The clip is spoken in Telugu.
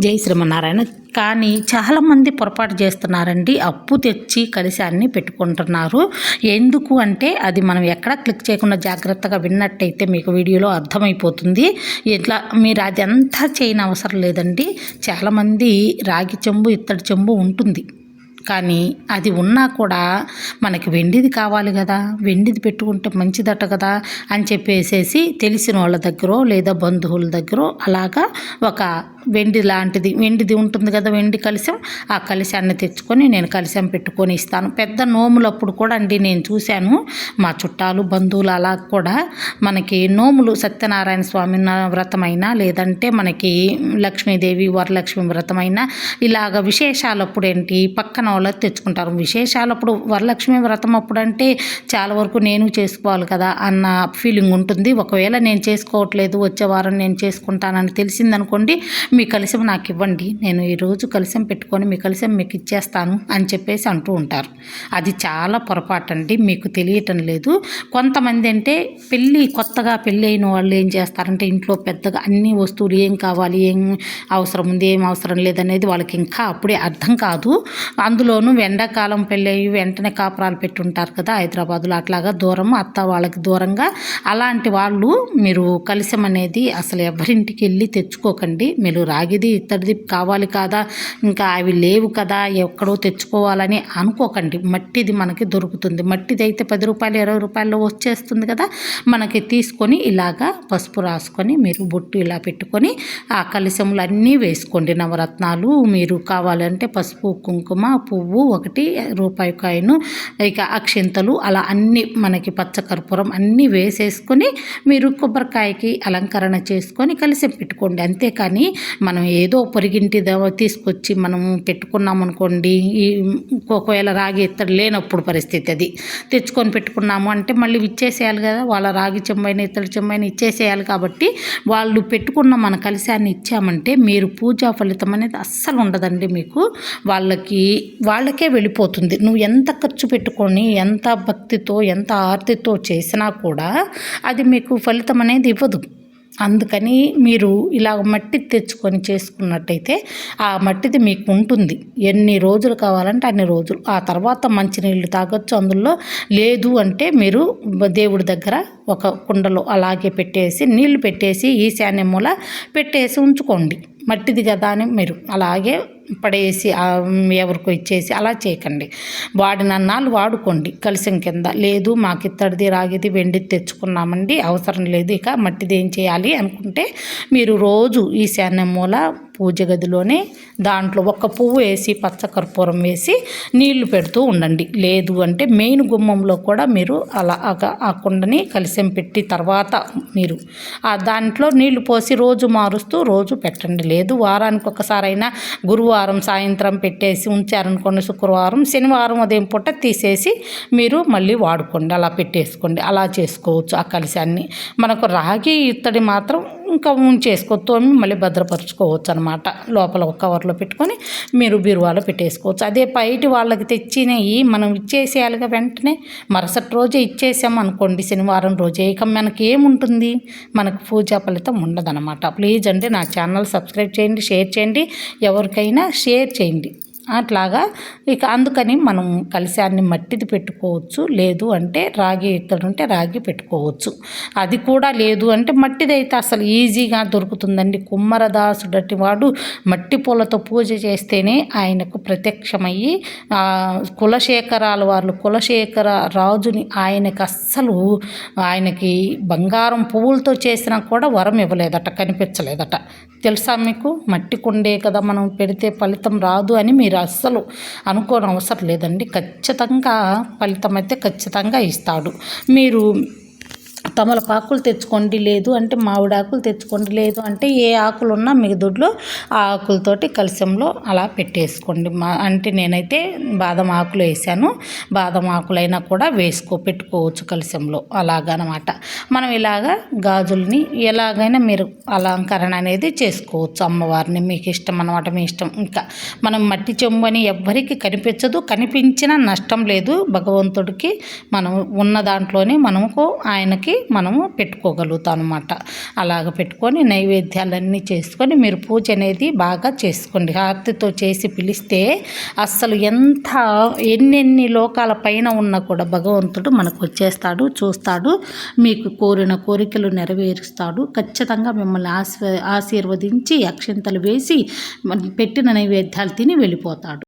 జై శ్రీమన్నారాయణ. కానీ చాలామంది పొరపాటు చేస్తున్నారండి. అప్పు తెచ్చి కలశాన్ని పెట్టుకుంటున్నారు. ఎందుకు అంటే అది మనం ఎక్కడ క్లిక్ చేయకుండా జాగ్రత్తగా విన్నట్టయితే మీకు వీడియోలో అర్థమైపోతుంది. ఇట్లా మీరు అది అంతా చేయని అవసరం లేదండి. చాలామంది రాగి చెంబు, ఇత్తడి చెంబు ఉంటుంది, కానీ అది ఉన్నా కూడా మనకి వెండిది కావాలి కదా, వెండిది పెట్టుకుంటే మంచిదట కదా అని చెప్పేసేసి తెలిసిన వాళ్ళ దగ్గర లేదా బంధువుల దగ్గర అలాగా ఒక వెండిది ఉంటుంది కదా, వెండి కలశం, ఆ కలశాన్ని తెచ్చుకొని నేను కలశం పెట్టుకొని ఇస్తాను. పెద్ద నోములప్పుడు కూడా అండి నేను చూశాను, మా చుట్టాలు బంధువులు అలా కూడా మనకి నోములు సత్యనారాయణ స్వామి వ్రతమైనా లేదంటే మనకి లక్ష్మీదేవి వరలక్ష్మి వ్రతమైనా ఇలాగ విశేషాలప్పుడు ఏంటి పక్కన వాళ్ళకి తెచ్చుకుంటారు. విశేషాలప్పుడు వరలక్ష్మి వ్రతం అప్పుడు అంటే చాలా వరకు నేను చేసుకోవాలి కదా అన్న ఫీలింగ్ ఉంటుంది. ఒకవేళ నేను చేసుకోవట్లేదు, వచ్చే వారం నేను చేసుకుంటానని తెలిసిందనుకోండి, మీ కలశం నాకు ఇవ్వండి, నేను ఈరోజు కలశం పెట్టుకొని మీ కలశం మీకు ఇచ్చేస్తాను అని చెప్పేసి అంటూ ఉంటారు. అది చాలా పొరపాటు అండి, మీకు తెలియటం లేదు. కొంతమంది అంటే కొత్తగా పెళ్ళి అయిన వాళ్ళు ఏం చేస్తారంటే ఇంట్లో పెద్దగా అన్ని వస్తువులు ఏం కావాలి, ఏం అవసరం ఉంది, ఏం అవసరం లేదనేది వాళ్ళకి ఇంకా అప్పుడే అర్థం కాదు. అందులోనూ ఎండాకాలం పెళ్ళి అయ్యి వెంటనే కాపురాలు పెట్టుంటారు కదా హైదరాబాద్లో, అట్లాగా దూరం అత్త వాళ్ళకి దూరంగా అలాంటి వాళ్ళు మీరు కలశం అనేది అసలు ఎవరింటికి వెళ్ళి తెచ్చుకోకండి. మీరు రాగిది ఇత్తడిది కావాలి కదా, ఇంకా అవి లేవు కదా ఎక్కడో తెచ్చుకోవాలని అనుకోకండి. మట్టిది మనకి దొరుకుతుంది. మట్టిది అయితే 10 రూపాయలు 20 రూపాయల్లో వచ్చేస్తుంది కదా, మనకి తీసుకొని ఇలాగా పసుపు రాసుకొని మీరు బొట్టు ఇలా పెట్టుకొని ఆ కలశములు అన్నీ వేసుకోండి. నవరత్నాలు మీరు కావాలంటే పసుపు, కుంకుమ, పువ్వు, 1 రూపాయి కాయిను, ఇక అక్షింతలు అలా అన్నీ మనకి పచ్చకర్పూరం అన్నీ వేసేసుకొని మీరు కొబ్బరికాయకి అలంకరణ చేసుకొని కలశం పెట్టుకోండి. అంతేకాని మనం ఏదో పొరిగింటి తీసుకొచ్చి మనం పెట్టుకున్నాం అనుకోండి, ఒకవేళ రాగి ఇత్తడి లేనప్పుడు పరిస్థితి అది తెచ్చుకొని పెట్టుకున్నాము అంటే మళ్ళీ ఇచ్చేసేయాలి కదా, వాళ్ళ రాగి చెంబైన ఇత్తడి చెంబైన ఇచ్చేసేయాలి. కాబట్టి వాళ్ళు పెట్టుకున్న మన కలశాన్ని ఇచ్చామంటే మీరు పూజా ఫలితం అనేది అస్సలు ఉండదండి. మీకు వాళ్ళకే వెళ్ళిపోతుంది. నువ్వు ఎంత ఖర్చు పెట్టుకొని ఎంత భక్తితో ఎంత ఆర్తితో చేసినా కూడా అది మీకు ఫలితం అనేది ఇవ్వదు. అందుకని మీరు ఇలా మట్టి తెచ్చుకొని చేసుకున్నట్టయితే ఆ మట్టిది మీకు ఉంటుంది. ఎన్ని రోజులు కావాలంటే అన్ని రోజులు. ఆ తర్వాత మంచినీళ్ళు తాగొచ్చు. అందులో లేదు అంటే మీరు దేవుడి దగ్గర ఒక కుండలో అలాగే పెట్టేసి నీళ్లు పెట్టేసి ఈశాన్య మూల పెట్టేసి ఉంచుకోండి. మట్టిది కదా అని మీరు అలాగే పడేసి ఎవరికో ఇచ్చేసి అలా చేయకండి. వాడినన్నాళ్ళు వాడుకోండి కలశం కింద. లేదు మాకు ఇత్తడిది రాగిది వెండిది తెచ్చుకున్నామండి, అవసరం లేదు ఇక మట్టిది ఏం చేయాలి అనుకుంటే మీరు రోజు ఈశాన్య మూల పూజ గదిలోనే దాంట్లో ఒక పువ్వు వేసి పచ్చకర్పూరం వేసి నీళ్లు పెడుతూ ఉండండి. లేదు అంటే మెయిన్ గుమ్మంలో కూడా మీరు అలా ఆ కుండని కలశం పెట్టి తర్వాత మీరు దాంట్లో నీళ్లు పోసి రోజు మారుస్తూ రోజు పెట్టండి. లేదు వారానికి ఒకసారైనా గురువారం సాయంత్రం పెట్టేసి ఉంచారనుకోండి, శుక్రవారం శనివారం ఉదయం పూట తీసేసి మీరు మళ్ళీ వాడుకోండి. అలా పెట్టేసుకోండి. అలా చేసుకోవచ్చు. ఆ కలశాన్ని మనకు రాగి ఇత్తడి మాత్రం ఇంకా తోమి మళ్ళీ భద్రపరుచుకోవచ్చు అనమాట. లోపల ఒక కవర్లో పెట్టుకొని మీరు బీరువాలో పెట్టేసుకోవచ్చు. అదే బయటి వాళ్ళకి తెచ్చినవి మనం ఇచ్చేసేయాలిగా వెంటనే, మరుసటి రోజే ఇచ్చేసాం అనుకోండి శనివారం రోజే, ఇక మనకి ఏముంటుంది, మనకు పూజా ఫలితం ఉండదన్నమాట. ప్లీజ్ అండి నా ఛానల్ సబ్స్క్రైబ్ చేయండి, షేర్ చేయండి, ఎవరికైనా షేర్ చేయండి. అట్లాగా ఇక అందుకని మనం కలశాన్ని మట్టిది పెట్టుకోవచ్చు. లేదు అంటే రాగి ఇత్తడి ఉంటే రాగి పెట్టుకోవచ్చు. అది కూడా లేదు అంటే మట్టిది అయితే అసలు ఈజీగా దొరుకుతుందండి. కుమ్మరదాసుడటి వాడు మట్టి పూలతో పూజ చేస్తేనే ఆయనకు ప్రత్యక్షమయ్యి కులశేఖర రాజుని ఆయనకి బంగారం పువ్వులతో చేసినా కూడా వరం ఇవ్వలేదట, కనిపించలేదట. తెలుసా మీకు? మట్టి కుండే కదా మనం పెడితే ఫలితం రాదు అని మీరు అస్సలు అనుకోని అవసరం లేదండి. ఖచ్చితంగా ఫలితం అయితే ఖచ్చితంగా ఇస్తాడు. మీరు తమలపాకులు తెచ్చుకోండి, లేదు అంటే మామిడాకులు తెచ్చుకోండి, లేదు అంటే ఏ ఆకులు ఉన్నా మీ దొడ్లో ఆ ఆకులతోటి కలశంలో అలా పెట్టేసుకోండి. అంటే నేనైతే బాదం ఆకులు వేసాను, బాదం ఆకులైనా కూడా పెట్టుకోవచ్చు కలశంలో అలాగనమాట. మనం ఇలాగా గాజుల్ని ఎలాగైనా మీరు అలంకరణ అనేది చేసుకోవచ్చు అమ్మవారిని, మీకు ఇష్టం అన్నమాట, మీ ఇష్టం. ఇంకా మనం మట్టి చెంబు అని ఎవ్వరికి కనిపించదు, కనిపించినా నష్టం లేదు. భగవంతుడికి మనం ఉన్న దాంట్లోనే మనకు ఆయనకి మనము పెట్టుకోగలుగుతాం అనమాట. అలాగ పెట్టుకొని నైవేద్యాలన్నీ చేసుకొని మీరు పూజ అనేది బాగా చేసుకోండి. హారతితో చేసి పిలిస్తే అస్సలు ఎన్నెన్ని లోకాల పైన ఉన్నా కూడా భగవంతుడు మనకు వచ్చేస్తాడు, చూస్తాడు, మీకు కోరిన కోరికలు నెరవేరుస్తాడు. ఖచ్చితంగా మిమ్మల్ని ఆశీర్వదించి అక్షింతలు వేసి పెట్టిన నైవేద్యాలు తిని వెళ్ళిపోతాడు.